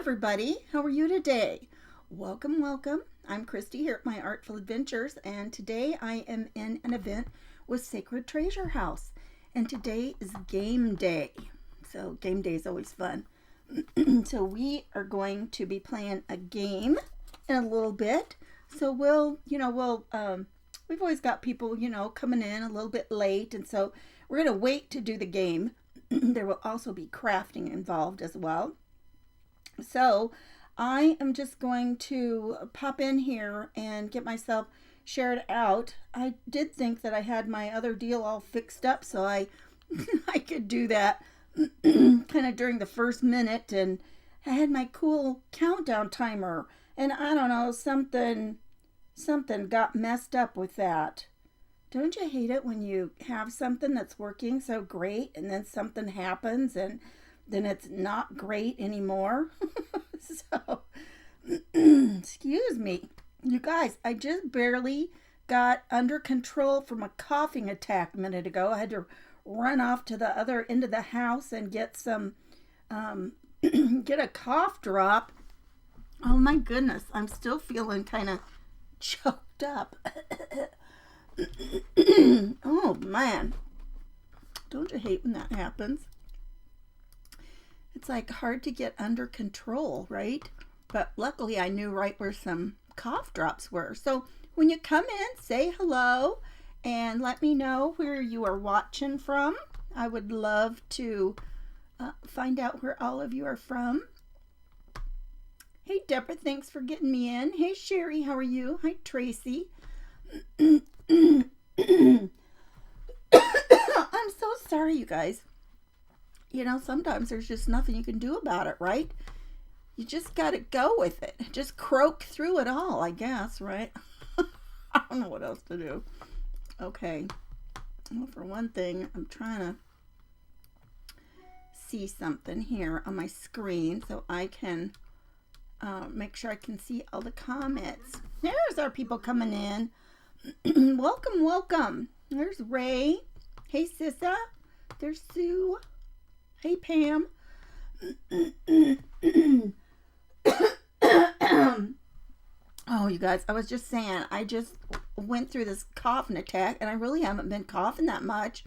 everybody. How are you today? Welcome, welcome. I'm Christy here at My Artful Adventures, and today I am in an event with Sacred Treasure House. And today is game day. So game day is always fun. So we are going to be playing a game in a little bit. So we've always got people, coming in a little bit late, and so we're going to wait to do the game. There will also be crafting involved as well. So I am just going to pop in here and get myself shared out. I did think that I had my other deal all fixed up, so I could do that kind of during the first minute, and I had my cool countdown timer, and I don't know, something got messed up with that. Don't you hate it when you have something that's working so great and then something happens and then it's not great anymore? So, excuse me. You guys, I just barely got under control from a coughing attack a minute ago. I had to run off to the other end of the house and get some, get a cough drop. Oh my goodness, I'm still feeling kind of choked up. Oh man, don't you hate when that happens? It's like hard to get under control, right? But luckily I knew right where some cough drops were. So when you come in, say hello and let me know where you are watching from. I would love to find out where all of you are from. Hey Deborah, thanks for getting me in. Hey Sherry, how are you? Hi Tracy. I'm so sorry, you guys. Sometimes there's just nothing you can do about it, right? You just got to go with it. Just croak through it all, I guess, right? I don't know what else to do. Okay. Well, for one thing, I'm trying to see something here on my screen so I can make sure I can see all the comments. There's our people coming in. Welcome, welcome. There's Ray. Hey, Sissa. There's Sue. Hey, Pam. Oh, you guys, I was just saying, I just went through this coughing attack, and I really haven't been coughing that much.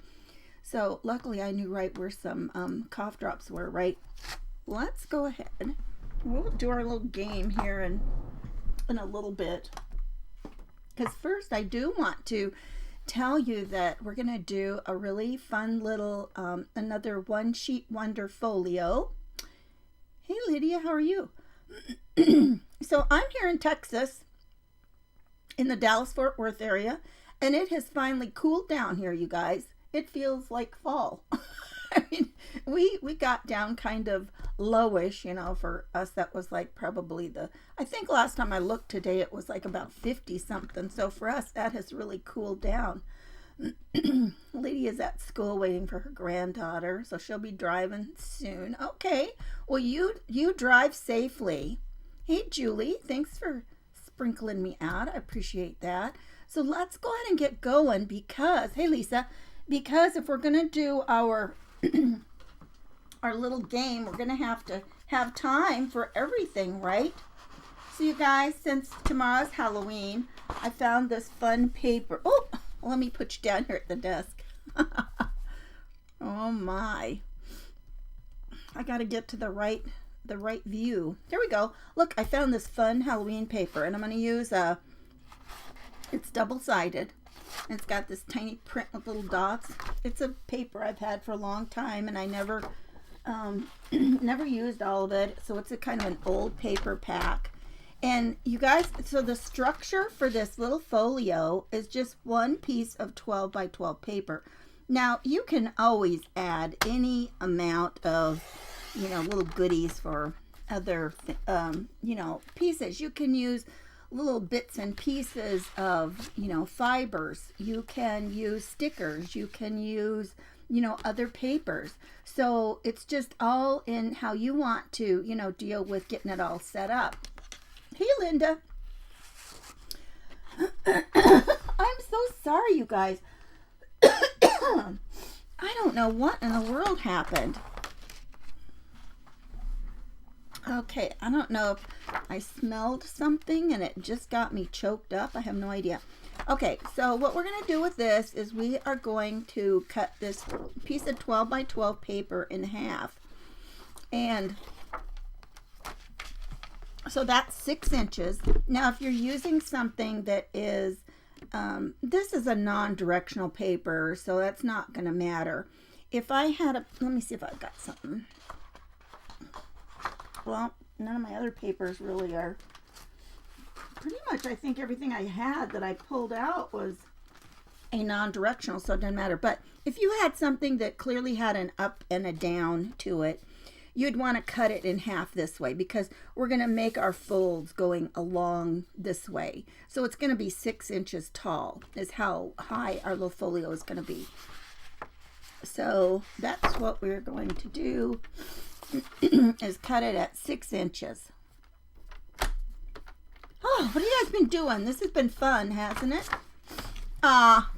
So, luckily, I knew right where some cough drops were, right? Let's go ahead. We'll do our little game here in a little bit. Because first, I do want to tell you that we're going to do a really fun little, another one sheet wonder folio. Hey Lydia, how are you? So I'm here in Texas, in the Dallas-Fort Worth area, and it has finally cooled down here, you guys. It feels like fall. I mean, we got down kind of lowish, for us. That was like probably I think last time I looked today, it was like about 50 something. So for us, that has really cooled down. Lydia's at school waiting for her granddaughter, so she'll be driving soon. Okay, well, you drive safely. Hey, Julie, thanks for sprinkling me out. I appreciate that. So let's go ahead and get going because, hey, Lisa, because if we're going to do our our little game, we're going to have time for everything, right? So you guys, since tomorrow's Halloween, I found this fun paper. Oh, let me put you down here at the desk. Oh my. I got to get to the right view. There we go. Look, I found this fun Halloween paper, and I'm going to use it's double-sided. It's got this tiny print with little dots. It's a paper I've had for a long time, and I never used all of it. So it's a kind of an old paper pack. And you guys, so the structure for this little folio is just one piece of 12 by 12 paper. Now, you can always add any amount of, little goodies for other, pieces. You can use little bits and pieces of, fibers. You can use stickers. You can use, other papers. So it's just all in how you want to, deal with getting it all set up. Hey, Linda. I'm so sorry, you guys. I don't know what in the world happened. Okay, I don't know if I smelled something and it just got me choked up. I have no idea. Okay, so what we're going to do with this is we are going to cut this piece of 12 by 12 paper in half. And so that's 6 inches. Now, if you're using something that is, this is a non-directional paper, so that's not going to matter. If I had a, let me see if I've got something. Well, none of my other papers really are. Pretty much, I think everything I had that I pulled out was a non-directional, so it doesn't matter. But if you had something that clearly had an up and a down to it, you'd want to cut it in half this way, because we're going to make our folds going along this way. So it's going to be 6 inches tall is how high our little folio is going to be. So that's what we're going to do, is cut it at 6 inches. Oh, what have you guys been doing? This has been fun, hasn't it?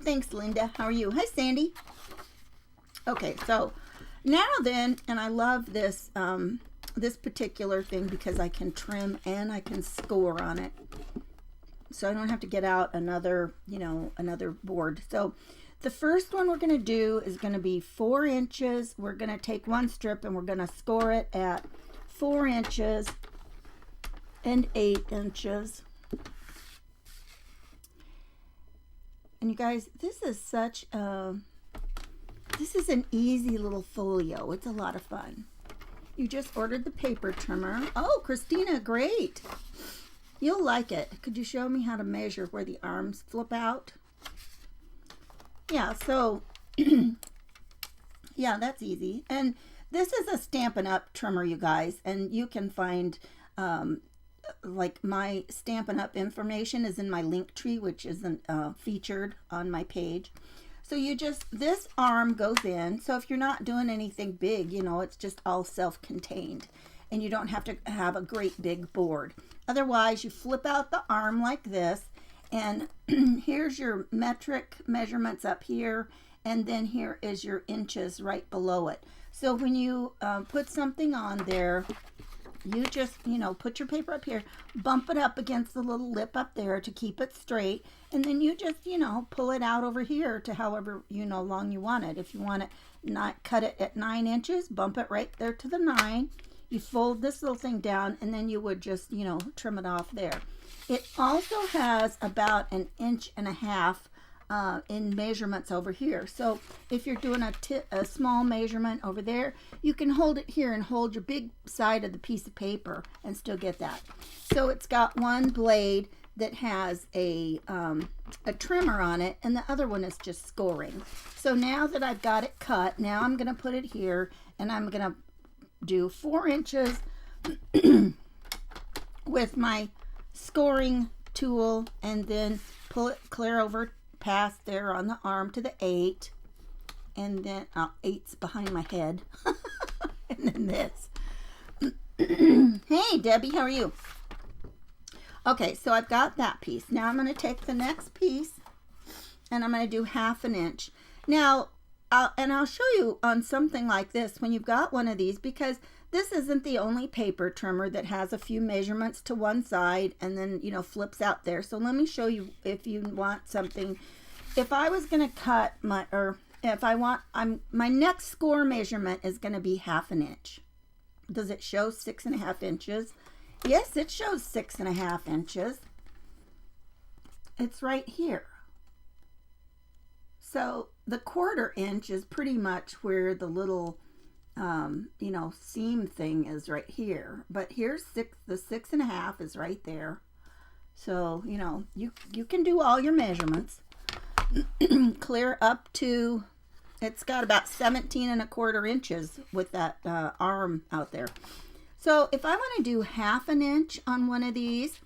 Thanks, Linda. How are you? Hi, Sandy. Okay, so now then, and I love this this particular thing because I can trim and I can score on it. So I don't have to get out another, another board. So the first one we're going to do is going to be 4 inches. We're going to take one strip and we're going to score it at 4 inches and 8 inches. And you guys, this is such a, this is an easy little folio. It's a lot of fun. You just ordered the paper trimmer. Oh, Christina, great. You'll like it. Could you show me how to measure where the arms flip out? Yeah, so, yeah, that's easy. And this is a Stampin' Up! Trimmer, you guys. And you can find, like, my Stampin' Up! Information is in my link tree, which isn't featured on my page. So you just, this arm goes in. So if you're not doing anything big, it's just all self-contained. And you don't have to have a great big board. Otherwise, you flip out the arm like this. And here's your metric measurements up here. And then here is your inches right below it. So when you put something on there, you just, put your paper up here, bump it up against the little lip up there to keep it straight. And then you just, pull it out over here to however, long you want it. If you want to not cut it at 9 inches, bump it right there to the 9. You fold this little thing down and then you would just, trim it off there. It also has about 1.5 inches in measurements over here. So if you're doing a small measurement over there, you can hold it here and hold your big side of the piece of paper and still get that. So it's got one blade that has a trimmer on it, and the other one is just scoring. So now that I've got it cut, now I'm going to put it here, and I'm going to do 4 inches with my scoring tool, and then pull it clear over past there on the arm to the 8, and then 8's behind my head. And then this. Hey Debbie, how are you? Okay, so I've got that piece. Now I'm going to take the next piece and I'm going to do 1/2 inch. Now, I'll show you on something like this when you've got one of these, because this isn't the only paper trimmer that has a few measurements to one side and then, flips out there. So let me show you if you want something. If I was going to cut my, my next score measurement is going to be 1/2 inch. Does it show 6.5 inches? Yes, it shows 6.5 inches. It's right here. So the 1/4 inch is pretty much where the little, seam thing is right here. But here's the 6.5 is right there. So, you can do all your measurements. Clear up to, it's got about 17.25 inches with that arm out there. So if I want to do 1/2 inch on one of these,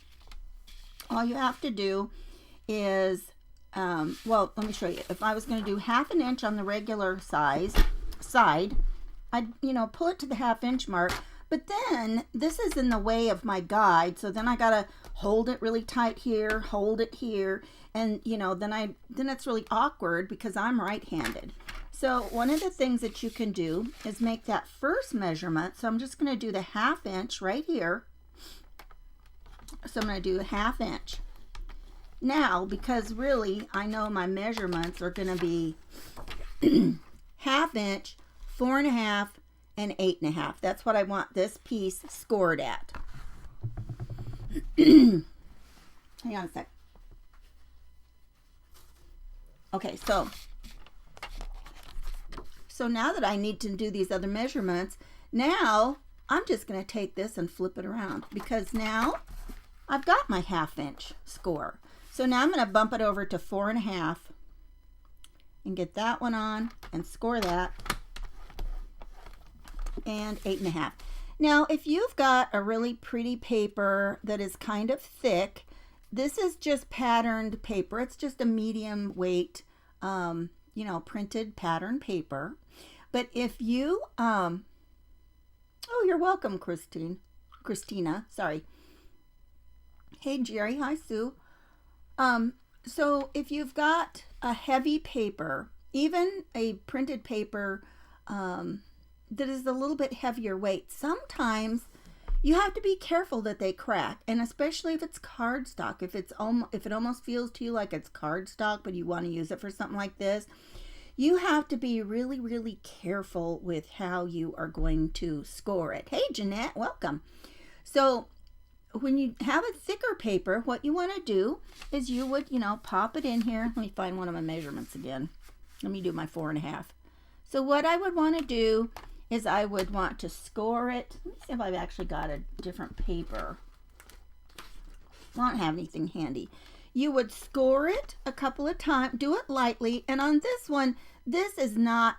all you have to do is, well, let me show you. If I was going to do 1/2 inch on the regular side, I'd, pull it to the 1/2 inch mark. But then this is in the way of my guide. So then I got to hold it really tight here, hold it here. And, then it's really awkward because I'm right-handed. So one of the things that you can do is make that first measurement. So I'm just going to do the 1/2 inch right here. So I'm going to do a 1/2 inch. Now, because really I know my measurements are going to be 1/2 inch, 4.5, and 8.5. That's what I want this piece scored at. Hang on a sec. Okay, so now that I need to do these other measurements, now I'm just going to take this and flip it around, because now I've got my 1/2 inch score. So now I'm going to bump it over to 4.5 and get that one on and score that, and 8.5. Now, if you've got a really pretty paper that is kind of thick, this is just patterned paper. It's just a medium weight, you know, printed pattern paper. But if you, oh, you're welcome, Christina, sorry. Hey, Jerry, hi, Sue. So if you've got a heavy paper, even a printed paper that is a little bit heavier weight, sometimes you have to be careful that they crack, and especially if it's cardstock. If it almost feels to you like it's cardstock, but you want to use it for something like this, you have to be really, really careful with how you are going to score it. Hey, Jeanette, welcome. So when you have a thicker paper, what you want to do is you would, you know, pop it in here. Let me find one of my measurements again. Let me do my 4.5. So what I would want to do is I would want to score it. Let me see if I've actually got a different paper. I don't have anything handy. You would score it a couple of times, do it lightly, and on this one, this is not,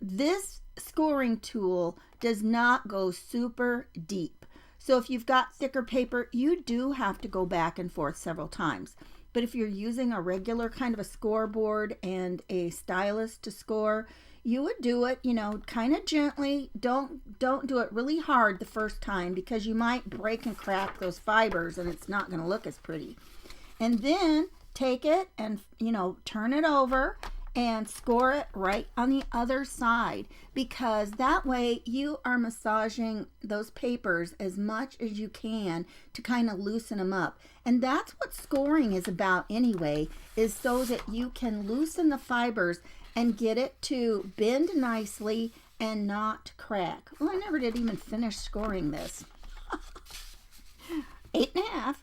this scoring tool does not go super deep. So if you've got thicker paper, you do have to go back and forth several times. But if you're using a regular kind of a scoreboard and a stylus to score, you would do it, you know, kind of gently. Don't do it really hard the first time, because you might break and crack those fibers and it's not going to look as pretty. And then take it and, you know, turn it over and score it right on the other side, because that way you are massaging those papers as much as you can to kind of loosen them up. And that's what scoring is about anyway, is so that you can loosen the fibers and get it to bend nicely and not crack. Well, I never did even finish scoring this. 8.5.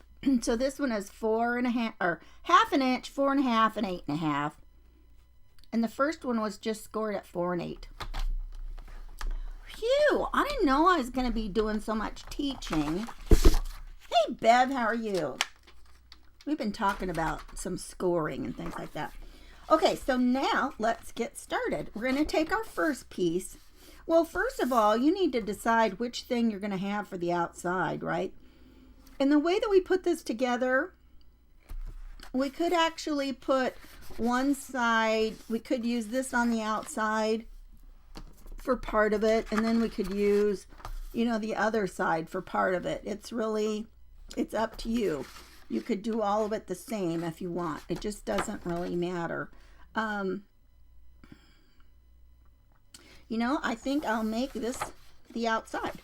So this one is 4.5, or 1/2 inch, 4.5, and 8.5. And the first one was just scored at 4 and 8. Phew, I didn't know I was going to be doing so much teaching. Hey, Bev, how are you? We've been talking about some scoring and things like that. Okay, so now let's get started. We're going to take our first piece. Well, first of all, you need to decide which thing you're going to have for the outside, right? And the way that we put this together, we could actually put one side, we could use this on the outside for part of it, and then we could use, you know, the other side for part of it. It's really, it's up to you. You could do all of it the same if you want. It just doesn't really matter. You know, I think I'll make this the outside.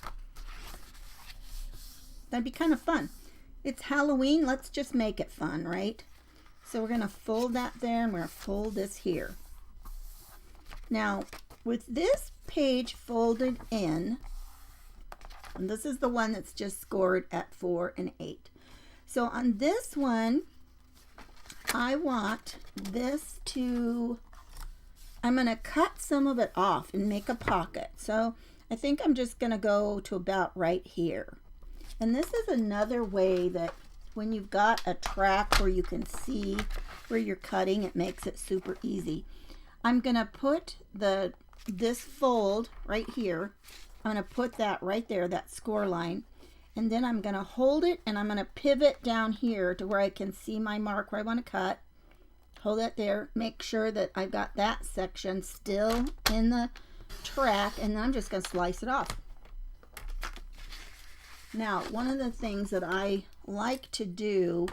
That'd be kind of fun. It's Halloween. Let's just make it fun, right? So we're going to fold that there, and we're going to fold this here. Now, with this page folded in, and this is the one that's just scored at 4 and 8. So on this one, I want this to, I'm going to cut some of it off and make a pocket. So I think I'm just going to go to about right here. And this is another way that when you've got a track where you can see where you're cutting, it makes it super easy. I'm going to put this fold right here. I'm going to put that right there, that score line. And then I'm going to hold it, and I'm going to pivot down here to where I can see my mark where I want to cut. Hold it there. Make sure that I've got that section still in the track, and then I'm just going to slice it off. Now, one of the things that I like to do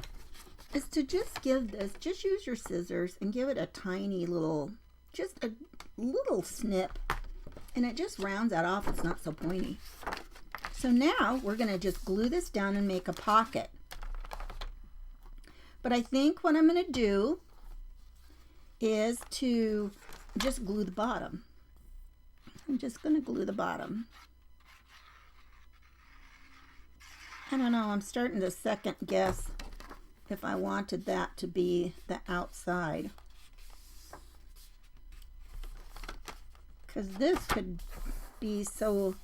is to just give this, just use your scissors and give it a tiny little just a little snip, and it just rounds that off. It's not so pointy. So now we're going to just glue this down and make a pocket. But I think what I'm going to do is to just glue the bottom. I'm just going to glue the bottom. I don't know, I'm starting to second guess if I wanted that to be the outside. Because this could be so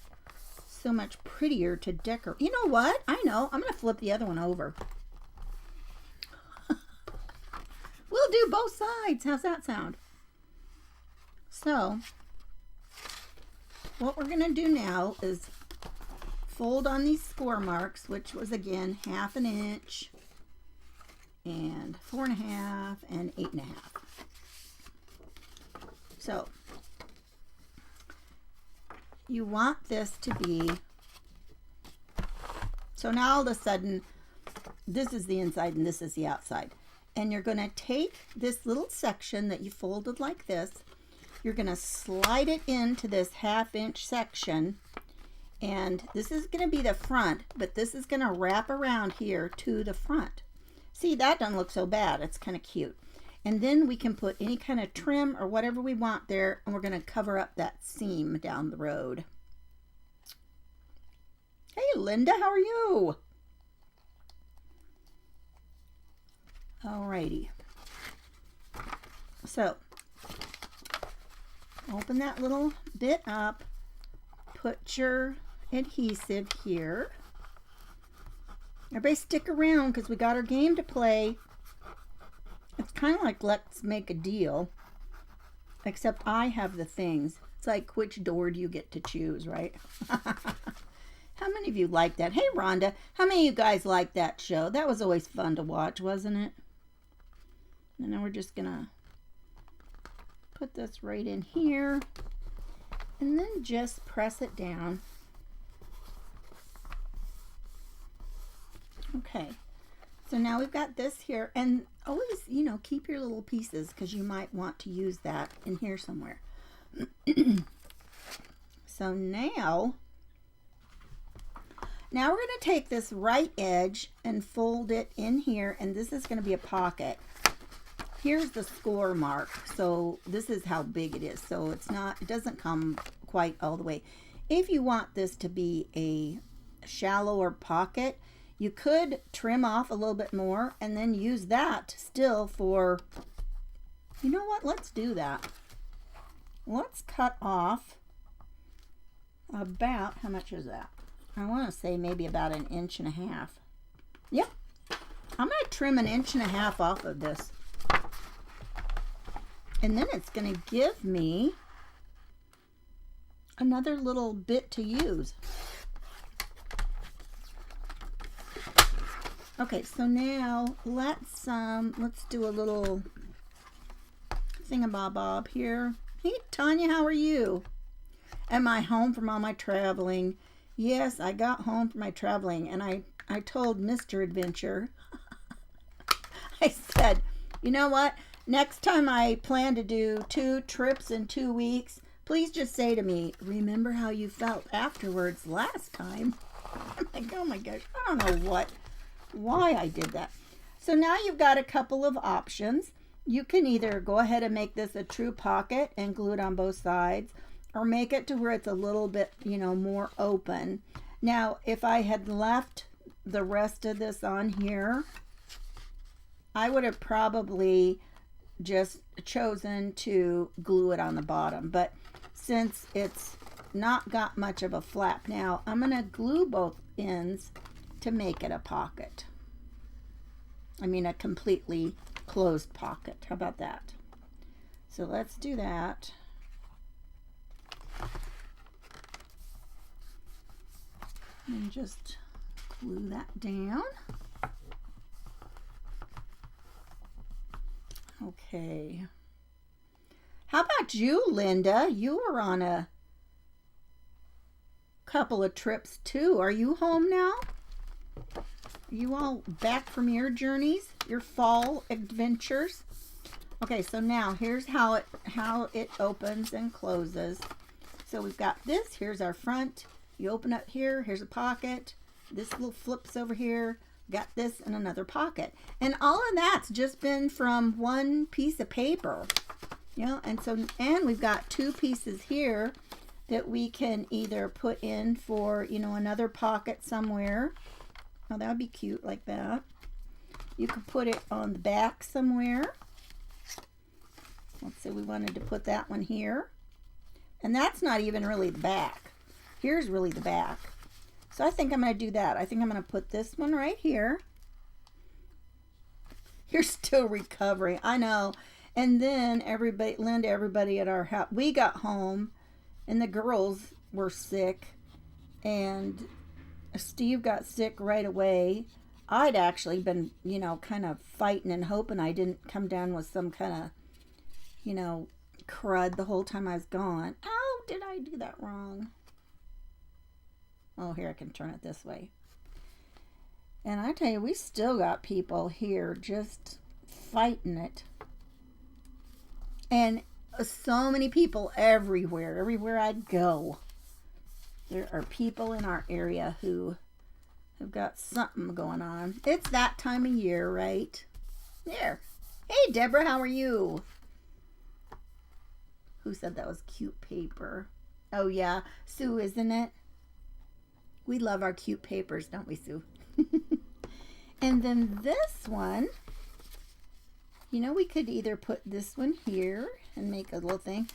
much prettier to decorate. You know what? I know. I'm going to flip the other one over. We'll do both sides. How's that sound? So, what we're going to do now is fold on these score marks, which was again 1/2 inch and 4 1/2 and 8 1/2. So you want this to be, so now all of a sudden this is the inside and this is the outside, and you're going to take this little section that you folded like this, you're going to slide it into this 1/2 inch section. And this is going to be the front, but this is going to wrap around here to the front. See, that doesn't look so bad. It's kind of cute. And then we can put any kind of trim or whatever we want there, and we're going to cover up that seam down the road. Hey, Linda, how are you? Alrighty. So, open that little bit up. Put your adhesive here. Everybody stick around because we got our game to play. It's kind of like let's make a deal, except I have the things. It's like which door do you get to choose, right? How many of you like that? Hey, Rhonda, how many of you guys like that show? That was always fun to watch, wasn't it? And then we're just going to put this right in here. And then just press it down. Okay, so now we've got this here, and always, you know, keep your little pieces because you might want to use that in here somewhere. So now we're going to take this right edge and fold it in here, and this is going to be a pocket. Here's the score mark, so this is how big it is. So it doesn't come quite all the way. If you want this to be a shallower pocket, you could trim off a little bit more and then use that still for, you know what, let's do that. Let's cut off about, how much is that? I want to say maybe about 1.5 inches. Yep, I'm going to trim 1.5 inches off of this. And then it's going to give me another little bit to use. Okay, so now let's do a little thingamabob here. Hey, Tanya, how are you? Am I home from all my traveling? Yes, I got home from my traveling, and I told Mr. Adventure, I said, you know what? Next time I plan to do 2 trips in 2 weeks, please just say to me, remember how you felt afterwards last time? I'm like, oh my gosh, I don't know why I did that. So now you've got a couple of options. You can either go ahead and make this a true pocket and glue it on both sides, or make it to where it's a little bit, you know, more open. Now, if I had left the rest of this on here, I would have probably just chosen to glue it on the bottom. But since it's not got much of a flap now, I'm going to glue both ends to make it a pocket. I mean, a completely closed pocket. How about that? So let's do that. And just glue that down. Okay. How about you, Linda? You were on a couple of trips too. Are you home now? Are you all back from your journeys, your fall adventures? Okay, so now here's how it opens and closes. So we've got this. Here's our front. You open up here. Here's a pocket. This little flips over here. Got this in another pocket. And all of that's just been from one piece of paper. You know, and we've got two pieces here that we can either put in for, you know, another pocket somewhere. Oh, that would be cute like that. You could put it on the back somewhere. Let's say we wanted to put that one here. And that's not even really the back. Here's really the back. So I think I'm going to do that. I think I'm going to put this one right here. You're still recovering. I know. And then Linda, everybody at our house, we got home and the girls were sick and Steve got sick right away. I'd actually been, you know, kind of fighting and hoping I didn't come down with some kind of, you know, crud the whole time I was gone. Oh, did I do that wrong? Oh, here I can turn it this way. And I tell you, we still got people here just fighting it. And so many people everywhere I'd go. There are people in our area who have got something going on. It's that time of year, right? There. Hey, Deborah, how are you? Who said that was cute paper? Oh, yeah. Sue, isn't it? We love our cute papers, don't we, Sue? And then this one, you know, we could either put this one here and make a little thing,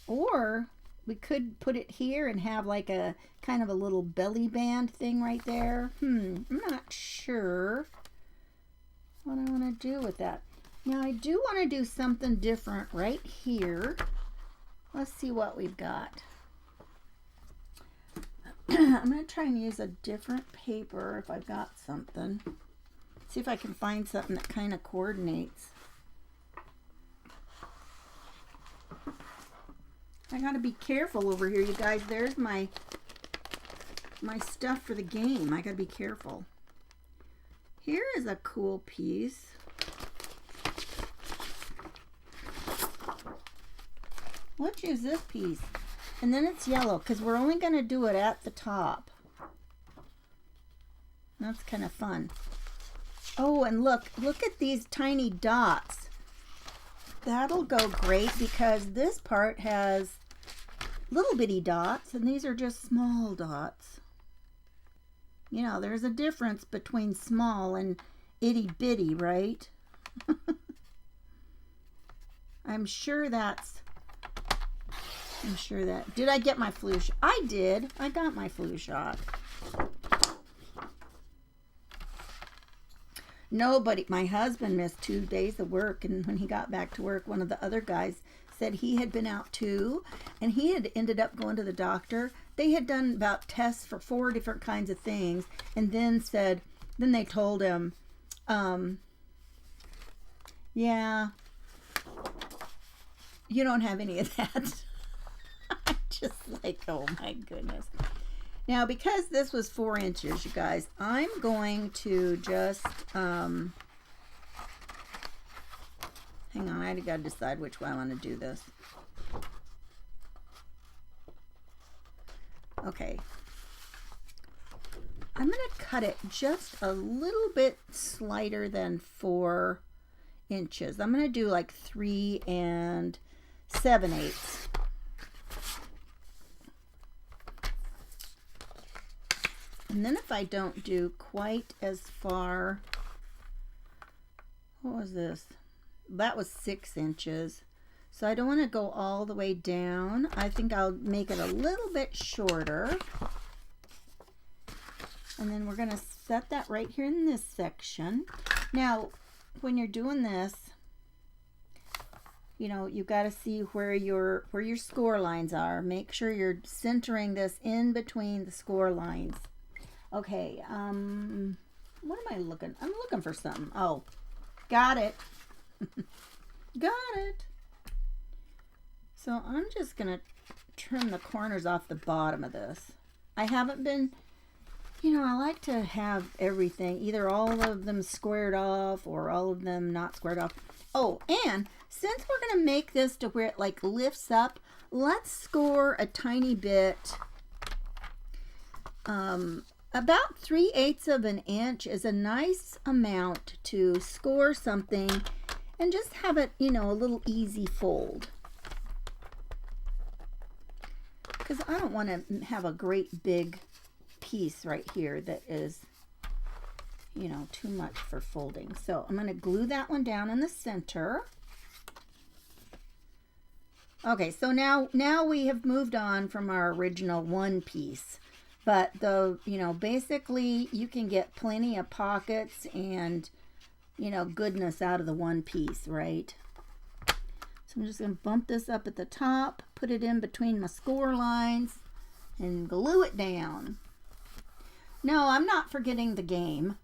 or we could put it here and have like a kind of a little belly band thing right there. I'm not sure what I want to do with that. Now, I do want to do something different right here. Let's see what we've got. I'm going to try and use a different paper if I've got something. See if I can find something that kind of coordinates. I got to be careful over here, you guys. There's my stuff for the game. I got to be careful. Here is a cool piece. Let's use this piece. And then it's yellow because we're only going to do it at the top. That's kind of fun. Oh, and look at these tiny dots. That'll go great because this part has little bitty dots and these are just small dots. You know, there's a difference between small and itty bitty, right? I'm sure that. Did I get my flu shot? I did. I got my flu shot. Nobody, my husband missed 2 days of work, and when he got back to work, one of the other guys said he had been out too, and he had ended up going to the doctor. They had done about tests for 4 different kinds of things, and then they told him, yeah, you don't have any of that. I'm just like, oh my goodness. Now, because this was 4 inches, you guys, I'm going to just, hang on, I got to decide which way I want to do this. Okay. I'm going to cut it just a little bit slighter than 4 inches. I'm going to do like 3 7/8. And then if I don't do quite as far, what was this? That was 6 inches. So I don't want to go all the way down. I think I'll make it a little bit shorter. And then we're going to set that right here in this section. Now, when you're doing this, you know, you've got to see where your score lines are. Make sure you're centering this in between the score lines. Okay, what am I looking? I'm looking for something. Oh, got it. Got it. So I'm just going to trim the corners off the bottom of this. I haven't been, you know, I like to have everything, either all of them squared off or all of them not squared off. Oh, and since we're going to make this to where it like lifts up, let's score a tiny bit. About 3/8 of an inch is a nice amount to score something and just have it, you know, a little easy fold. Because I don't want to have a great big piece right here that is, you know, too much for folding. So I'm going to glue that one down in the center. Okay, so now we have moved on from our original one piece. But you know, basically you can get plenty of pockets and, you know, goodness out of the one piece, right? So I'm just going to bump this up at the top, put it in between my score lines, and glue it down. No, I'm not forgetting the game.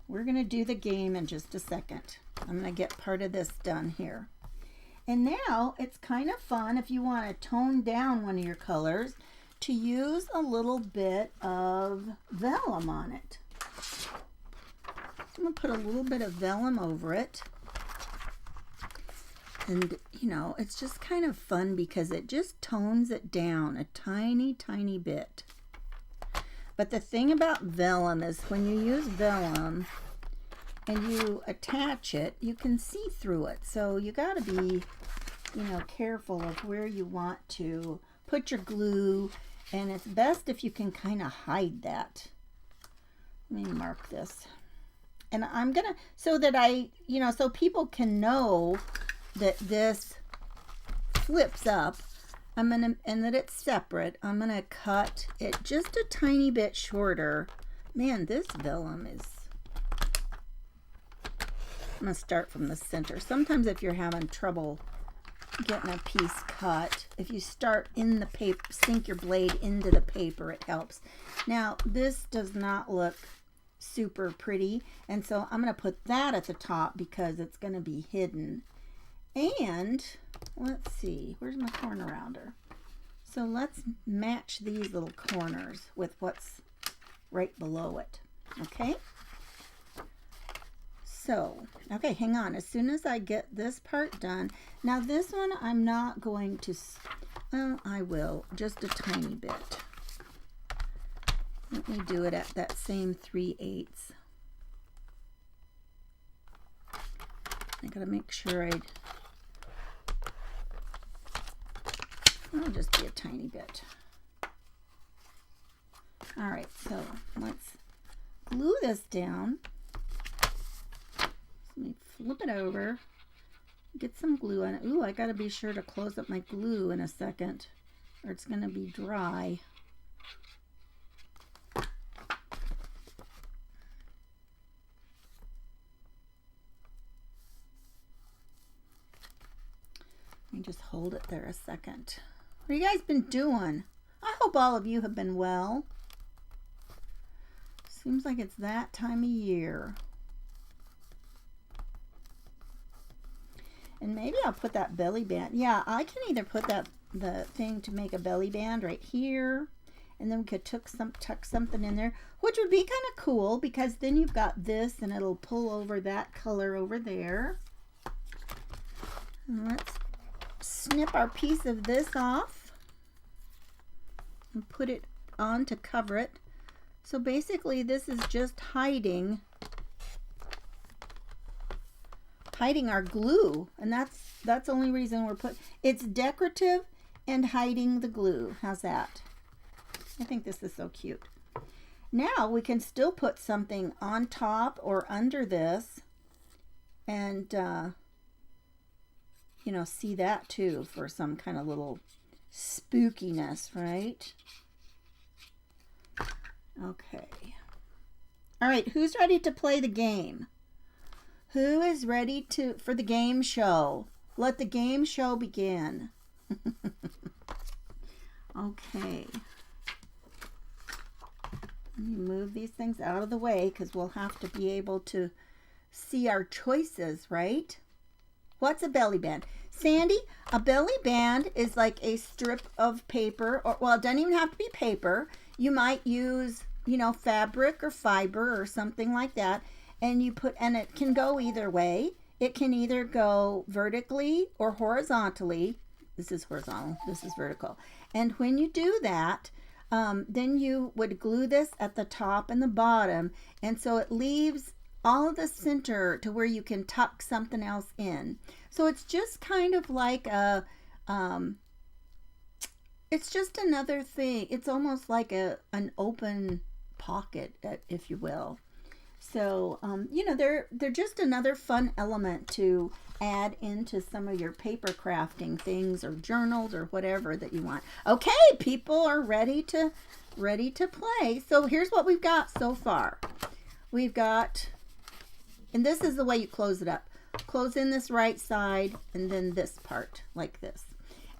We're going to do the game in just a second. I'm going to get part of this done here. And now it's kind of fun if you want to tone down one of your colors to use a little bit of vellum on it. I'm going to put a little bit of vellum over it. And, you know, it's just kind of fun because it just tones it down a tiny, tiny bit. But the thing about vellum is when you use vellum and you attach it, you can see through it. So you got to be, you know, careful of where you want to put your glue. And it's best if you can kind of hide that. Let me mark this. And I'm going to, so that you know, so people can know that this flips up, and that it's separate. I'm going to cut it just a tiny bit shorter. Man, this vellum is, I'm going to start from the center. Sometimes if you're having trouble getting a piece cut, if you start in the paper, sink your blade into the paper, it helps. Now, this does not look super pretty, and so I'm going to put that at the top because it's going to be hidden. And let's see, where's my corner rounder? So let's match these little corners with what's right below it. Okay? So, okay, hang on. As soon as I get this part done, now this one I'm not going to, well, I will, just a tiny bit. Let me do it at that same 3/8. I gotta make sure I'll just be a tiny bit. All right, so let's glue this down. Let me flip it over, get some glue on it. Ooh, I gotta be sure to close up my glue in a second or it's gonna be dry. Let me just hold it there a second. What have you guys been doing? I hope all of you have been well. Seems like it's that time of year. And maybe I'll put that belly band. Yeah, I can either put the thing to make a belly band right here, and then we could tuck something in there, which would be kind of cool because then you've got this and it'll pull over that color over there. And let's snip our piece of this off and put it on to cover it. So basically this is just hiding our glue, and that's the only reason it's decorative and hiding the glue. How's that? I think this is so cute. Now we can still put something on top or under this and you know, see that too for some kind of little spookiness, right? Okay. All right, who's ready to play the game? Who is ready for the game show? Let the game show begin. Okay. Let me move these things out of the way because we'll have to be able to see our choices, right? What's a belly band? Sandy, a belly band is like a strip of paper, or, well, it doesn't even have to be paper. You might use, you know, fabric or fiber or something like that. and you put, and it can go either way. It can either go vertically or horizontally. This is horizontal, this is vertical. And when you do that, then you would glue this at the top and the bottom, and so it leaves all of the center to where you can tuck something else in. So it's just kind of like a, it's just another thing. It's almost like an open pocket, if you will. So, you know, they're just another fun element to add into some of your paper crafting things or journals or whatever that you want. Okay, people are ready to play. So here's what we've got so far. We've got, and this is the way you close it up. Close in this right side and then this part like this.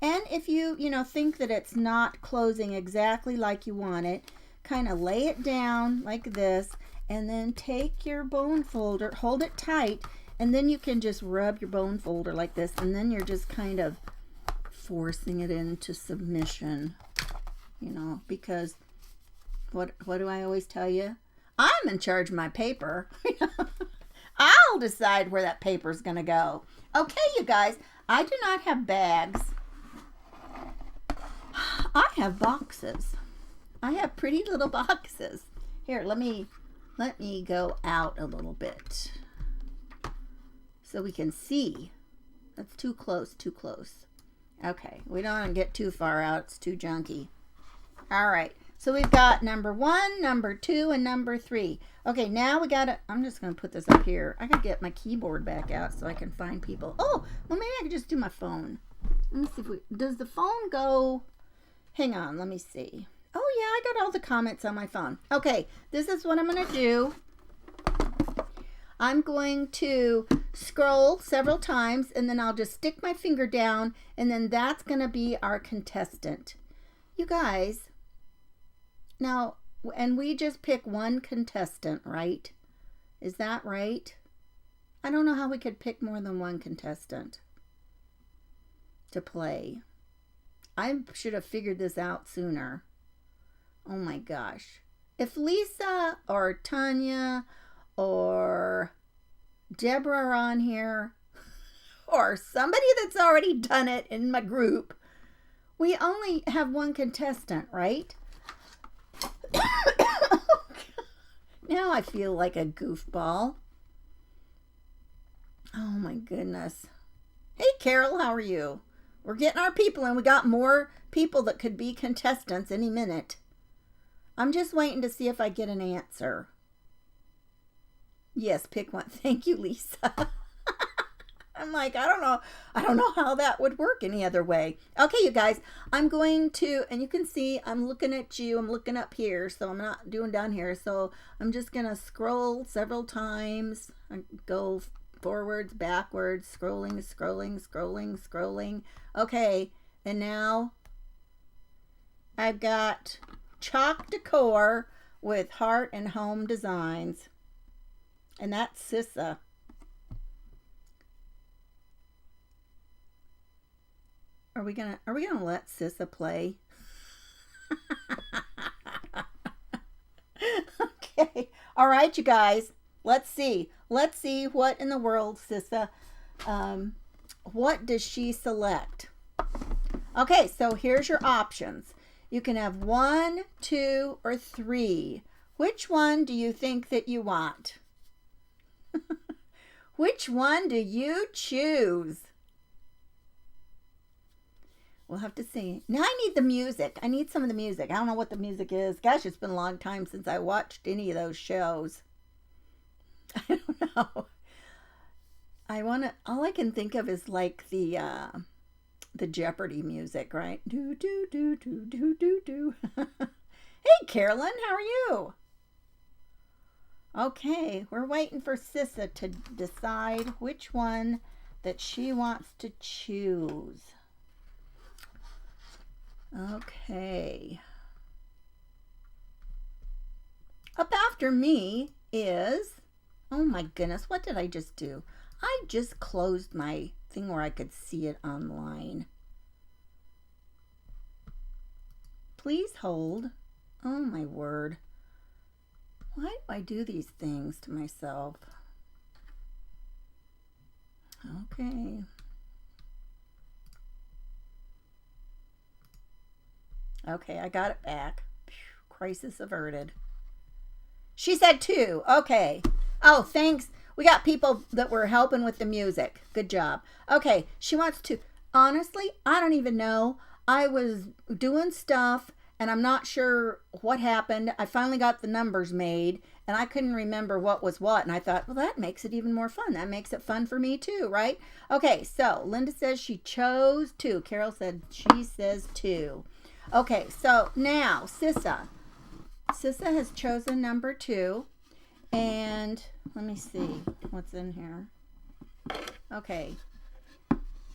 And if you think that it's not closing exactly like you want it, kind of lay it down like this, and then take your bone folder, hold it tight, and then you can just rub your bone folder like this, and then you're just kind of forcing it into submission, you know, because what do I always tell you? I'm in charge of my paper. I'll decide where that paper's going to go. Okay, you guys, I do not have bags. I have boxes. I have pretty little boxes. Here, let me go out a little bit so we can see. That's too close, too close. Okay, we don't want to get too far out. It's too junky. All right, so we've got number 1, number 2, and number 3. Okay, now we gotta, I'm just gonna put this up here. I gotta get my keyboard back out so I can find people. Oh, well, maybe I could just do my phone. Let me see if does the phone go? Hang on, let me see. Oh yeah, I got all the comments on my phone. Okay, this is what I'm gonna do. I'm going to scroll several times, and then I'll just stick my finger down, and then that's gonna be our contestant. You guys, now, and we just pick one contestant, right? Is that right? I don't know how we could pick more than one contestant to play. I should have figured this out sooner. Oh my gosh. If Lisa or Tanya or Deborah are on here, or somebody that's already done it in my group, we only have one contestant, right? Now I feel like a goofball. Oh my goodness. Hey Carol, how are you? We're getting our people in. We got more people that could be contestants any minute. I'm just waiting to see if I get an answer. Yes, pick one. Thank you, Lisa. I'm like, I don't know how that would work any other way. Okay, you guys, I'm going to, and you can see I'm looking at you. I'm looking up here, so I'm not doing down here. So I'm just going to scroll several times. I go forwards, backwards, scrolling. Okay, and now I've got chalk decor with heart and home designs, and that's Sissa. Are we gonna let Sissa play? Okay, all right, you guys. Let's see what in the world Sissa. What does she select? Okay, so here's your options. You can have 1, 2, or 3. Which one do you think that you want? Which one do you choose? We'll have to see. Now I need the music. I need some of the music. I don't know what the music is. Gosh, it's been a long time since I watched any of those shows. I don't know. All I can think of is like the Jeopardy music, right? Do do do do do do do. Hey Carolyn, how are you? Okay, we're waiting for Sissa to decide which one that she wants to choose. Okay. Up after me is, oh my goodness, what did I just do? I just closed my thing where I could see it online. Please hold. Oh my word. Why do I do these things to myself? Okay. Okay, I got it back. Crisis averted. She said 2. Okay. Oh, thanks. We got people that were helping with the music. Good job. Okay, she wants to. Honestly, I don't even know. I was doing stuff and I'm not sure what happened. I finally got the numbers made and I couldn't remember what was what. And I thought, well, that makes it even more fun. That makes it fun for me too, right? Okay, so Linda says she chose 2. Carol said she says 2. Okay, so now Sissa. Sissa has chosen number 2. And let me see what's in here. Okay.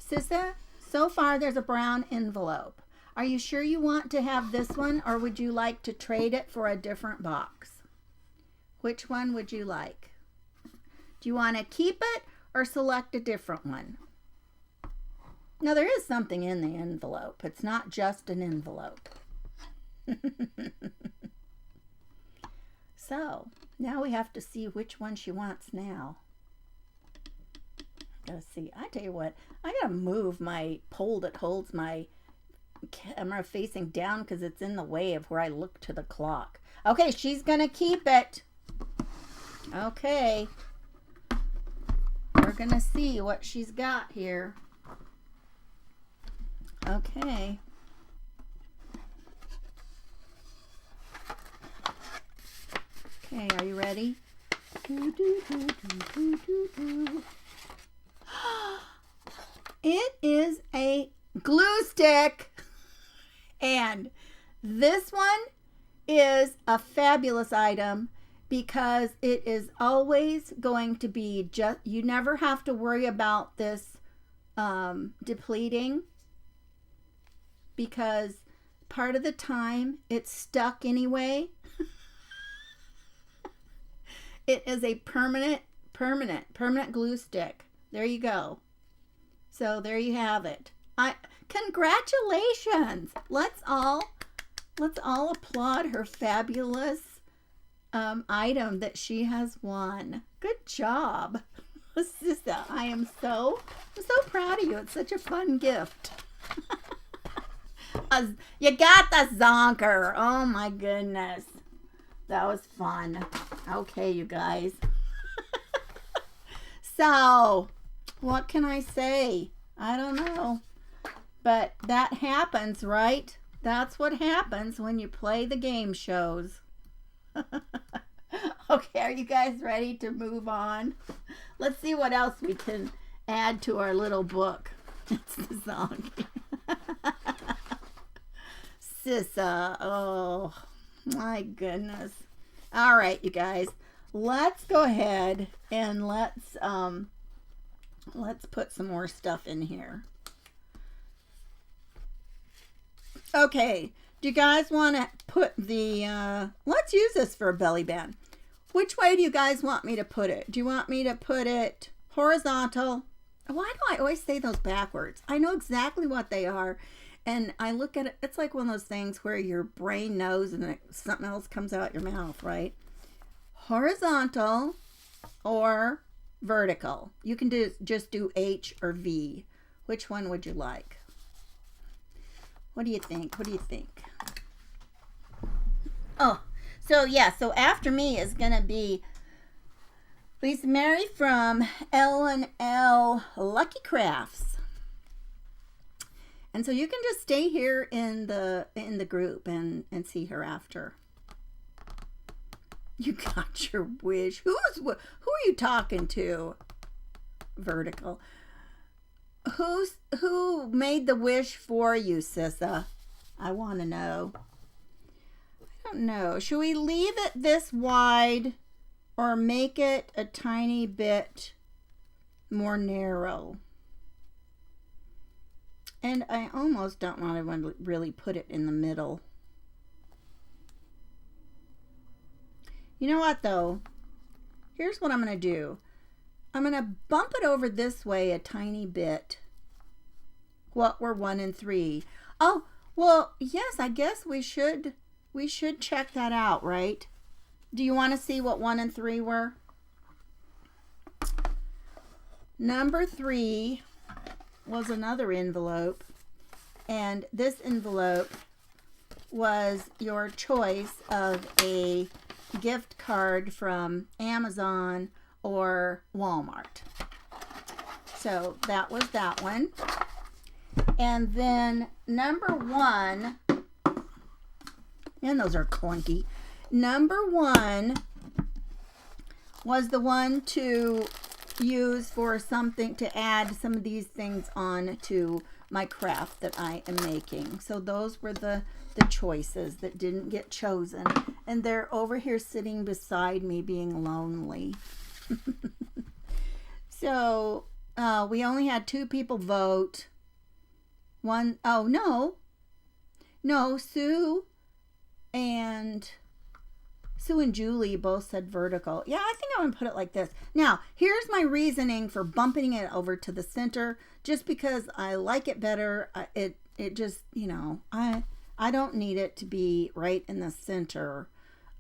Sissa, so far there's a brown envelope. Are you sure you want to have this one, or would you like to trade it for a different box? Which one would you like? Do you want to keep it or select a different one? Now, there is something in the envelope. It's not just an envelope. So, now we have to see which one she wants now. Gotta see. I tell you what, I gotta move my pole that holds my camera facing down because it's in the way of where I look to the clock. Okay, she's gonna keep it. Okay. We're gonna see what she's got here. Okay. Okay, are you ready? It is a glue stick. And this one is a fabulous item because it is always going to be just, you never have to worry about this depleting because part of the time it's stuck anyway. It is a permanent glue stick. There you go. So there you have it. Congratulations. Let's all applaud her fabulous item that she has won. Good job. Sister, I'm so proud of you. It's such a fun gift. You got the zonker. Oh my goodness. That was fun. Okay, you guys. So, what can I say? I don't know. But that happens, right? That's what happens when you play the game shows. Okay, are you guys ready to move on? Let's see what else we can add to our little book. It's the song. Sissa. Oh, my goodness. All right, you guys. Let's go ahead and let's put some more stuff in here. Okay, do you guys want to put the, let's use this for a belly band. Which way do you guys want me to put it? Do you want me to put it horizontal? Why do I always say those backwards? I know exactly what they are. And I look at it, it's like one of those things where your brain knows and something else comes out your mouth, right? Horizontal or vertical. You can just do H or V. Which one would you like? What do you think? What do you think? Oh, so yeah, so after me is going to be Lisa Mary from L&L Lucky Crafts. And so you can just stay here in the group and see her after. You got your wish. Who are you talking to? Vertical. Who made the wish for you, Sissa? I want to know. I don't know. Should we leave it this wide or make it a tiny bit more narrow? And I almost don't want to really put it in the middle. You know what, though? Here's what I'm going to do. I'm going to bump it over this way a tiny bit. What were 1 and 3? Oh, well, yes, I guess we should check that out, right? Do you want to see what 1 and 3 were? Number 3 was another envelope, and this envelope was your choice of a gift card from Amazon or Walmart. So that was that one. And then number 1, and those are clunky. Number 1 was the one to use for something, to add some of these things on to my craft that I am making. So those were the choices that didn't get chosen. And they're over here sitting beside me being lonely. So we only had 2 people vote. No, Sue and Julie both said vertical. Yeah, I think I'm gonna put it like this. Now, here's my reasoning for bumping it over to the center, just because I like it better. It just, you know, I don't need it to be right in the center.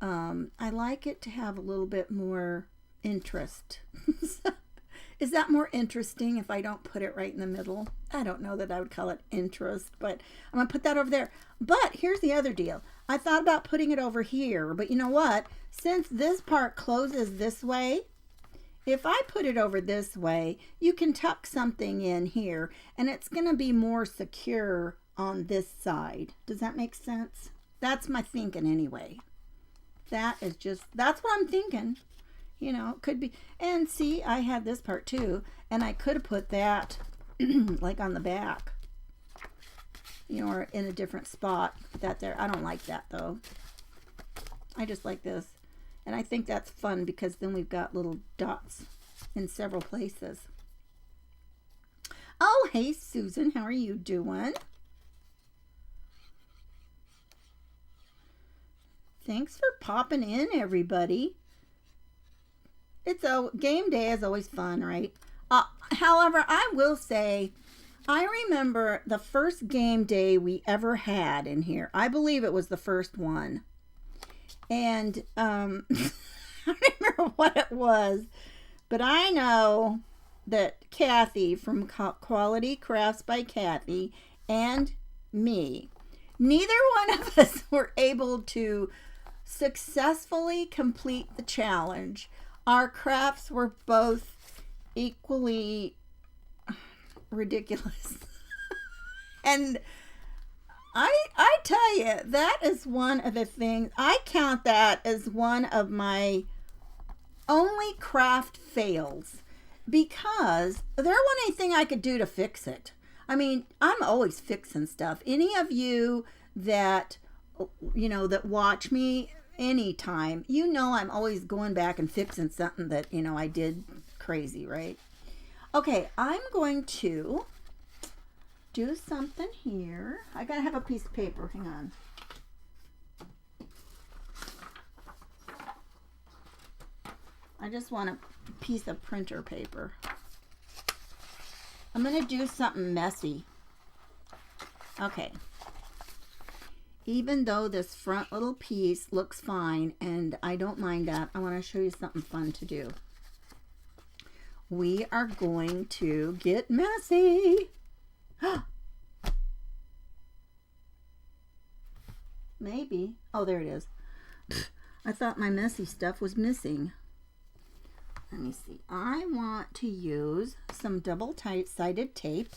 I like it to have a little bit more interest. Is that more interesting if I don't put it right in the middle? I don't know that I would call it interest, but I'm going to put that over there. But here's the other deal. I thought about putting it over here, but you know what? Since this part closes this way, if I put it over this way, you can tuck something in here, and it's going to be more secure on this side. Does that make sense? That's my thinking anyway. That's what I'm thinking. You know, it could be. And see, I had this part too, and I could have put that like on the back, you know, or in a different spot. That there. I don't like that though. I just like this. And I think that's fun because then we've got little dots in several places. Oh, hey Susan, how are you doing? Thanks for popping in, everybody. It's a game day is always fun, right? However, I will say, I remember the first game day we ever had in here. I believe it was the first one. And I don't remember what it was, but I know that Kathy from Quality Crafts by Kathy and me, neither one of us were able to successfully complete the challenge. Our crafts were both equally ridiculous. And I tell you, that is one of the things, I count that as one of my only craft fails, because there wasn't anything I could do to fix it. I mean, I'm always fixing stuff. Any of you that, you know, that watch me anytime, you know I'm always going back and fixing something that, you know, I did crazy, right? Okay, I'm going to do something here. I gotta have a piece of paper. Hang on. I just want a piece of printer paper. I'm gonna do something messy. Okay. Even though this front little piece looks fine, and I don't mind that, I want to show you something fun to do. We are going to get messy. Maybe. Oh, there it is. I thought my messy stuff was missing. Let me see. I want to use some double-sided tape.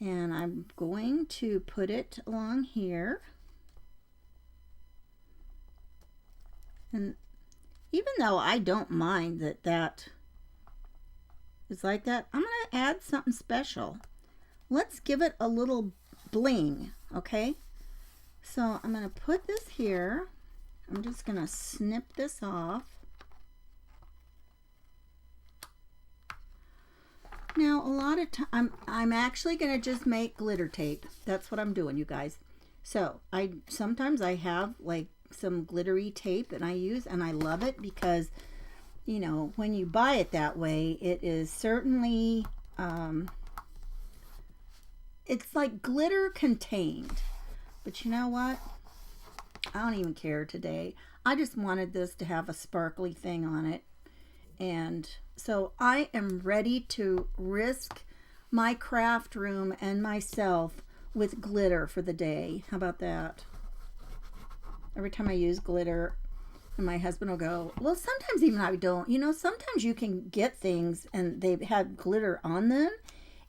And I'm going to put it along here. And even though I don't mind that is like that, I'm going to add something special. Let's give it a little bling, okay? So I'm going to put this here. I'm just going to snip this off. Now, a lot of time, I'm actually going to just make glitter tape. That's what I'm doing, you guys. So, sometimes I have, like, some glittery tape that I use, and I love it because, you know, when you buy it that way, it is certainly, it's like glitter contained. But you know what? I don't even care today. I just wanted this to have a sparkly thing on it. And so I am ready to risk my craft room and myself with glitter for the day. How about that? Every time I use glitter, and my husband will go, well, sometimes even I don't. You know, sometimes you can get things and they have glitter on them.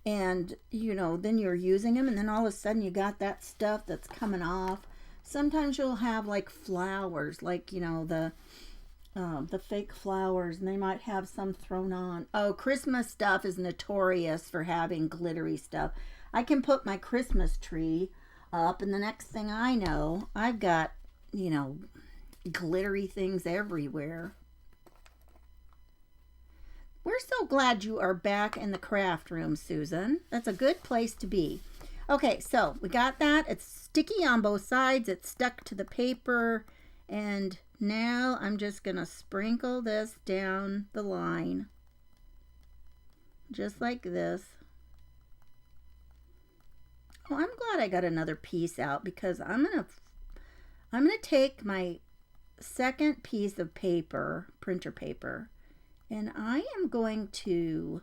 And, you know, then you're using them and then all of a sudden you got that stuff that's coming off. Sometimes you'll have like flowers, like, you know, the fake flowers, and they might have some thrown on. Oh, Christmas stuff is notorious for having glittery stuff. I can put my Christmas tree up, and the next thing I know, I've got, you know, glittery things everywhere. We're so glad you are back in the craft room, Susan. That's a good place to be. Okay, so we got that. It's sticky on both sides. It's stuck to the paper, and now I'm just going to sprinkle this down the line. Just like this. Oh, I'm glad I got another piece out because I'm going to take my second piece of paper, printer paper, and I am going to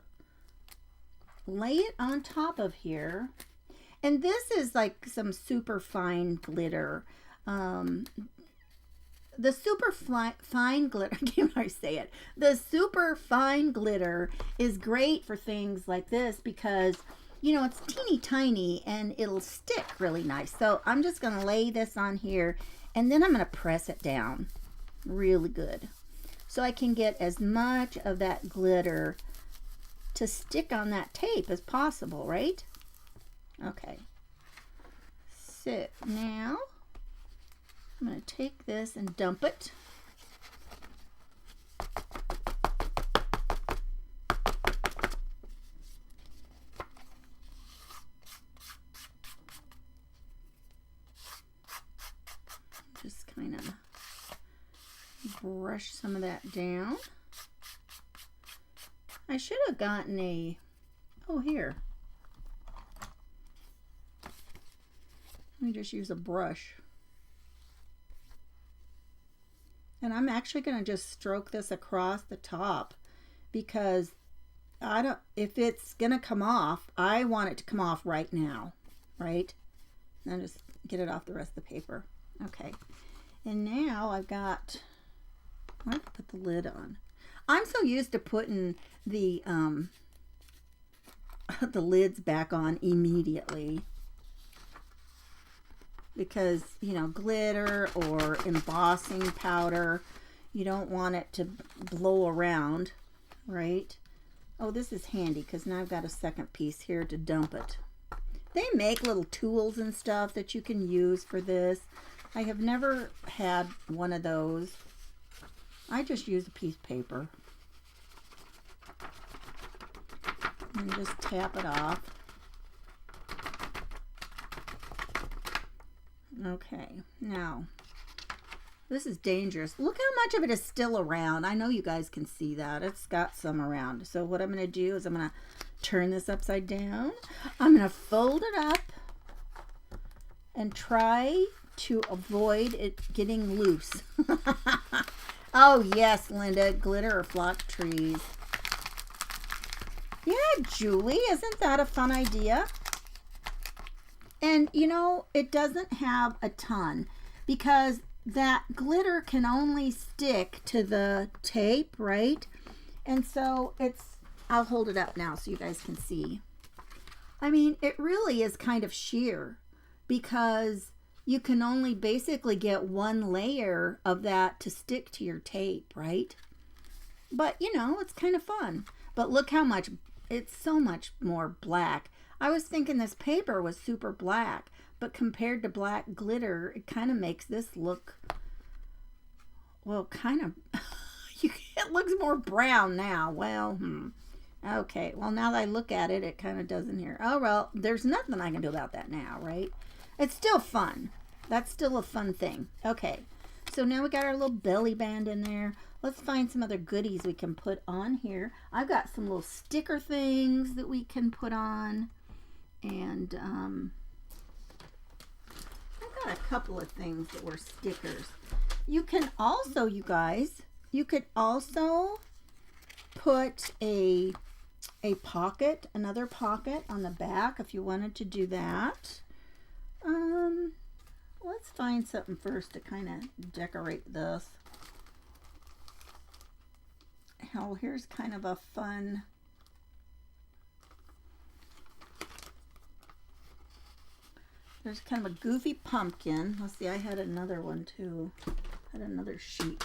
lay it on top of here. And this is like some super fine glitter. The super fine glitter, I can't even say it. The super fine glitter is great for things like this because, you know, it's teeny tiny and it'll stick really nice. So I'm just going to lay this on here and then I'm going to press it down really good so I can get as much of that glitter to stick on that tape as possible, right? Okay. So now I'm going to take this and dump it. Just kind of brush some of that down. I should have gotten a, oh here. Let me just use a brush. And I'm actually going to just stroke this across the top because I don't, if it's going to come off, I want it to come off right now, right? And just get it off the rest of the paper. Okay. And now I've got, I have to put the lid on. I'm so used to putting the lids back on immediately. Because, you know, glitter or embossing powder, you don't want it to blow around, right? Oh, this is handy because now I've got a second piece here to dump it. They make little tools and stuff that you can use for this. I have never had one of those. I just use a piece of paper. And just tap it off. Okay, now, this is dangerous. Look how much of it is still around. I know you guys can see that. It's got some around. So what I'm going to do is I'm going to turn this upside down. I'm going to fold it up and try to avoid it getting loose. Oh, yes, Linda, glitter or flock trees. Yeah, Julie, isn't that a fun idea? And, you know, it doesn't have a ton because that glitter can only stick to the tape, right? And so it's, I'll hold it up now so you guys can see. I mean, it really is kind of sheer because you can only basically get one layer of that to stick to your tape, right? But, you know, it's kind of fun. But look how much, it's so much more black. I was thinking this paper was super black, but compared to black glitter, it kind of makes this look, well, kind of, it looks more brown now. Well, okay. Well, now that I look at it, it kind of doesn't here. Oh, well, there's nothing I can do about that now, right? It's still fun. That's still a fun thing. Okay. So now we got our little belly band in there. Let's find some other goodies we can put on here. I've got some little sticker things that we can put on. And I've got a couple of things that were stickers. You can also, you guys, you could also put a pocket, another pocket on the back if you wanted to do that. Let's find something first to kind of decorate this. Oh, here's kind of a fun. There's kind of a goofy pumpkin. Let's see, I had another one too. I had another sheet.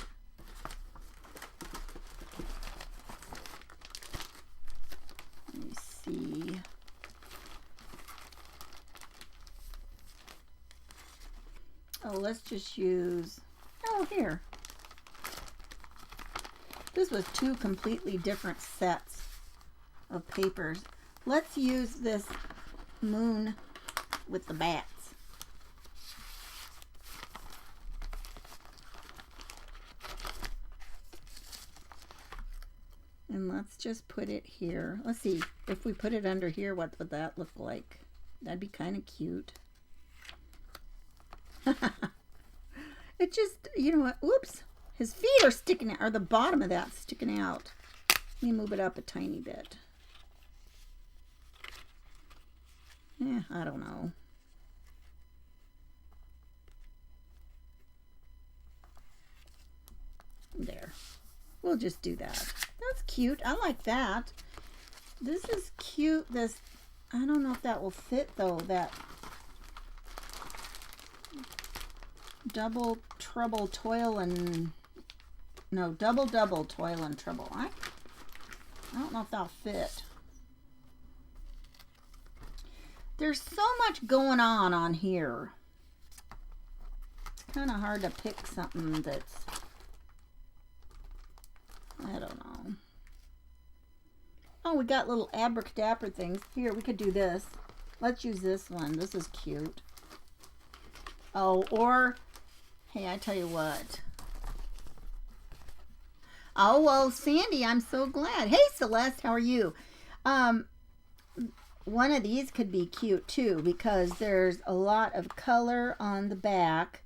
Let me see. Oh, let's just use, oh, here. This was two completely different sets of papers. Let's use this moon with the bats. And let's just put it here. Let's see, if we put it under here, what would that look like? That'd be kind of cute. It just, you know what, whoops. His feet are sticking out, or the bottom of that's sticking out. Let me move it up a tiny bit. Yeah, I don't know. There. We'll just do that. That's cute. I like that. This is cute. This, I don't know if that will fit though. That double trouble toil and no, double toil and trouble. I don't know if that'll fit. There's so much going on here. It's kind of hard to pick something that's, I don't know. Oh, we got little abracadabra things. Here, we could do this. Let's use this one. This is cute. Oh, or, hey, I tell you what. Oh, well, Sandy, I'm so glad. Hey, Celeste, how are you? One of these could be cute, too, because there's a lot of color on the back.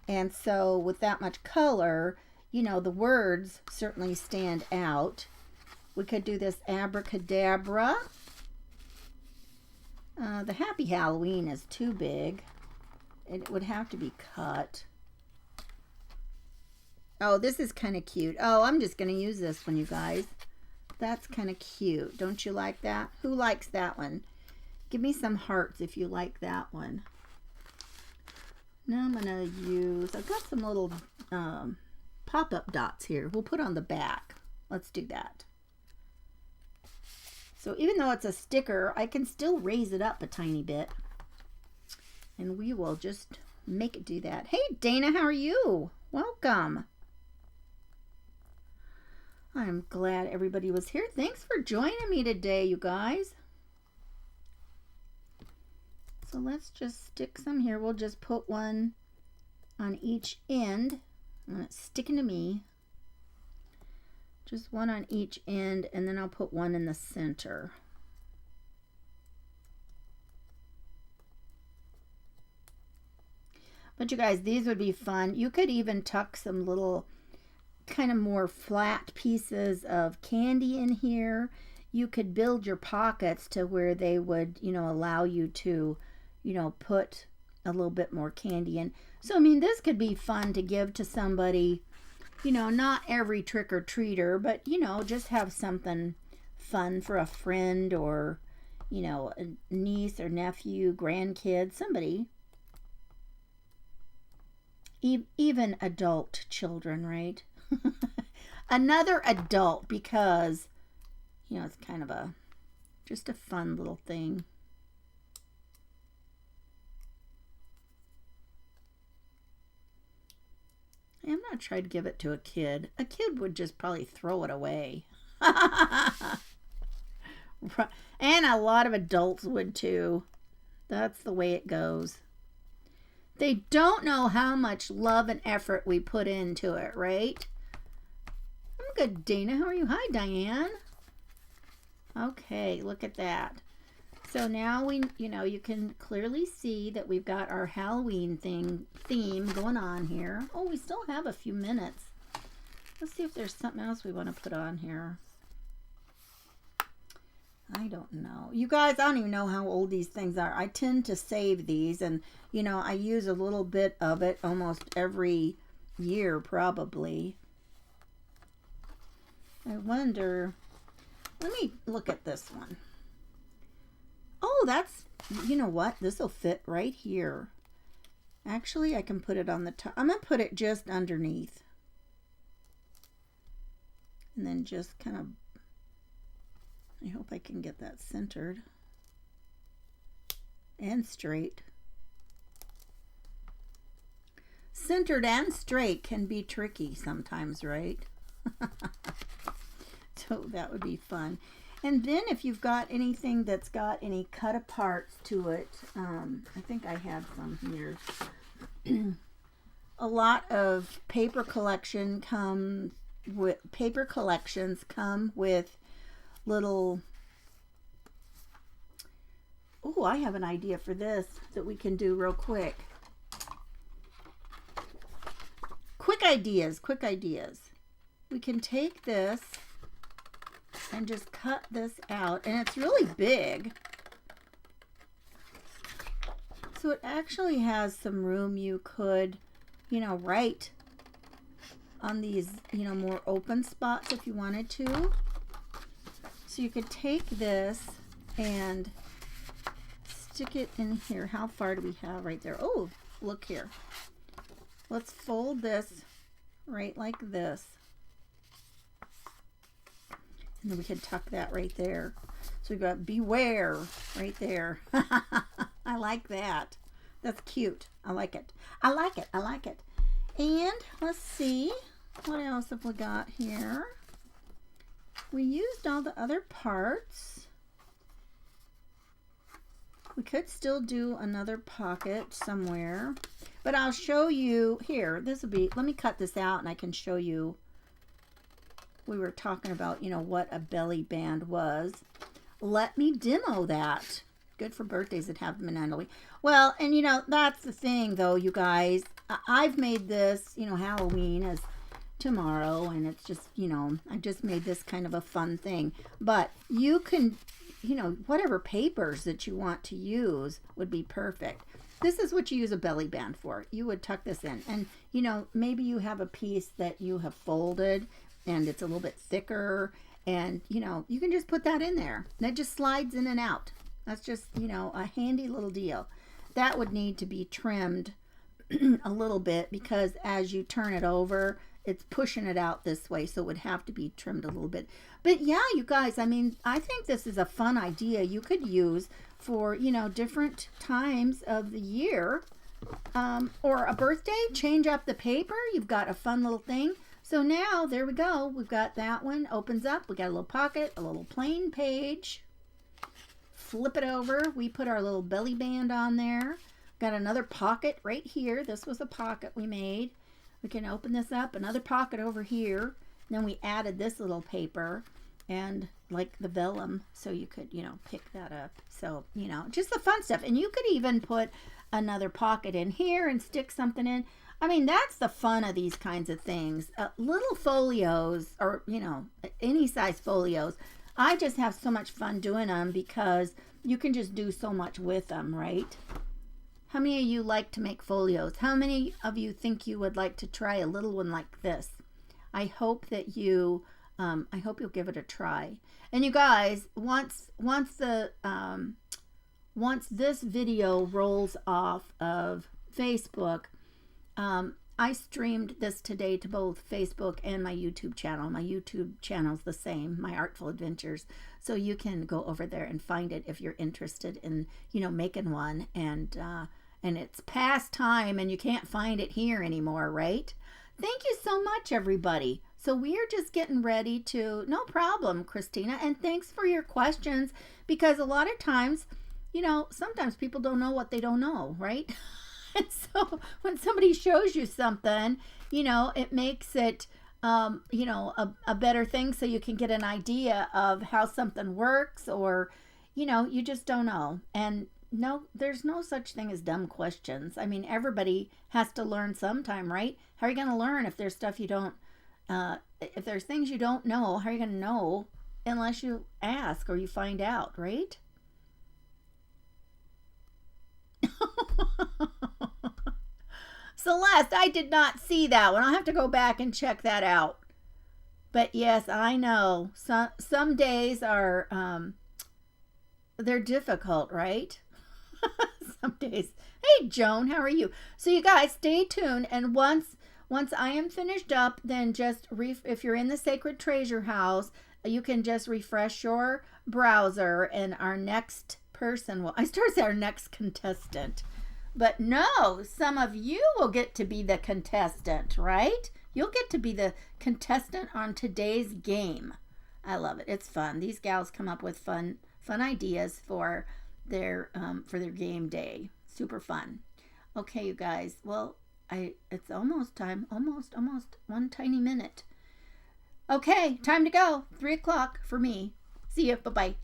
And so with that much color, you know, the words certainly stand out. We could do this abracadabra. The Happy Halloween is too big. It would have to be cut. Oh, this is kind of cute. Oh, I'm just going to use this one, you guys. That's kind of cute. Don't you like that? Who likes that one? Give me some hearts if you like that one. Now I'm going to use, I've got some little pop-up dots here. We'll put on the back. Let's do that. So even though it's a sticker, I can still raise it up a tiny bit. And we will just make it do that. Hey, Dana, how are you? Welcome. I'm glad everybody was here. Thanks for joining me today, you guys. So let's just stick some here. We'll just put one on each end. And it's sticking to me. Just one on each end, and then I'll put one in the center. But you guys, these would be fun. You could even tuck some little kind of more flat pieces of candy in here. You could build your pockets to where they would, you know, allow you to, you know, put a little bit more candy in. So, I mean, this could be fun to give to somebody, you know, not every trick-or-treater, but, you know, just have something fun for a friend or, you know, a niece or nephew, grandkid, somebody. Even adult children, right? Another adult, because, you know, it's kind of a, just a fun little thing. I'm not trying to give it to a kid. A kid would just probably throw it away. And a lot of adults would too. That's the way it goes. They don't know how much love and effort we put into it, right? I'm good, Dana. How are you? Hi, Diane. Okay, look at that. So now you can clearly see that we've got our Halloween theme going on here. Oh, we still have a few minutes. Let's see if there's something else we want to put on here. I don't know. You guys, I don't even know how old these things are. I tend to save these, and, I use a little bit of it almost every year, probably. I wonder, let me look at this one. Oh, that's, you know what? This will fit right here. Actually, I can put it on the top. I'm going to put it just underneath. And then just kind of, I hope I can get that centered and straight. Centered and straight can be tricky sometimes, right? So that would be fun. And then if you've got anything that's got any cut aparts to it, I think I have some here. A lot of paper collections come with little, oh, I have an idea for this that we can do real quick. Quick ideas. We can take this and just cut this out, and it's really big. So it actually has some room you could, write on these, more open spots if you wanted to. So you could take this and stick it in here. How far do we have right there? Oh, look here. Let's fold this right like this. And then we could tuck that right there. So we've got beware right there. I like that. That's cute. I like it. And let's see. What else have we got here? We used all the other parts. We could still do another pocket somewhere. But I'll show you here. This will be, let me cut this out and I can show you. We were talking about, what a belly band was. Let me demo that. Good for birthdays that have them in Halloween. Well, and that's the thing though, you guys. I've made this, Halloween as tomorrow, and it's just, I just made this kind of a fun thing. But you can, whatever papers that you want to use would be perfect. This is what you use a belly band for. You would tuck this in. And, maybe you have a piece that you have folded and it's a little bit thicker, and you can just put that in there and it just slides in and out. That's just a handy little deal. That would need to be trimmed a little bit, because as you turn it over it's pushing it out this way, so it would have to be trimmed a little bit. But yeah, you guys, I mean, I think this is a fun idea you could use for different times of the year, or a birthday. Change up the paper. You've got a fun little thing. So now, there we go. We've got that one. Opens up. We got a little pocket, a little plain page. Flip it over. We put our little belly band on there. Got another pocket right here. This was a pocket we made. We can open this up. Another pocket over here. Then we added this little paper and like the vellum, so you could, pick that up. So, just the fun stuff. And you could even put another pocket in here and stick something in. I mean, that's the fun of these kinds of things. Little folios, or, any size folios. I just have so much fun doing them because you can just do so much with them, right? How many of you like to make folios? How many of you think you would like to try a little one like this? I hope that you, I hope you'll give it a try. And you guys, once this video rolls off of Facebook, I streamed this today to both Facebook and my YouTube channel. My YouTube channel's the same, My Artful Adventures. So you can go over there and find it if you're interested in, making one. And it's past time and you can't find it here anymore, right? Thank you so much, everybody. So we are just getting ready to, no problem, Christina. And thanks for your questions, because a lot of times, sometimes people don't know what they don't know, right? And so when somebody shows you something, it makes it, a better thing, so you can get an idea of how something works, or, You just don't know. And no, there's no such thing as dumb questions. I mean, everybody has to learn sometime, right? How are you going to learn if there's stuff you don't, if there's things you don't know? How are you going to know unless you ask or you find out, right? Celeste, I did not see that one. I'll have to go back and check that out. But yes, I know some days are they're difficult, right? Some days. Hey Joan, how are you? So you guys stay tuned, and once I am finished up, then just if you're in the Sacred Treasure House, you can just refresh your browser, and our next person will. I started to say our next contestant, but no, some of you will get to be the contestant, right? You'll get to be the contestant on today's game. I love it. It's fun. These gals come up with fun ideas for their game day. Super fun. Okay, you guys. Well, it's almost time. Almost one tiny minute. Okay, time to go. 3 o'clock for me. See you. Bye bye.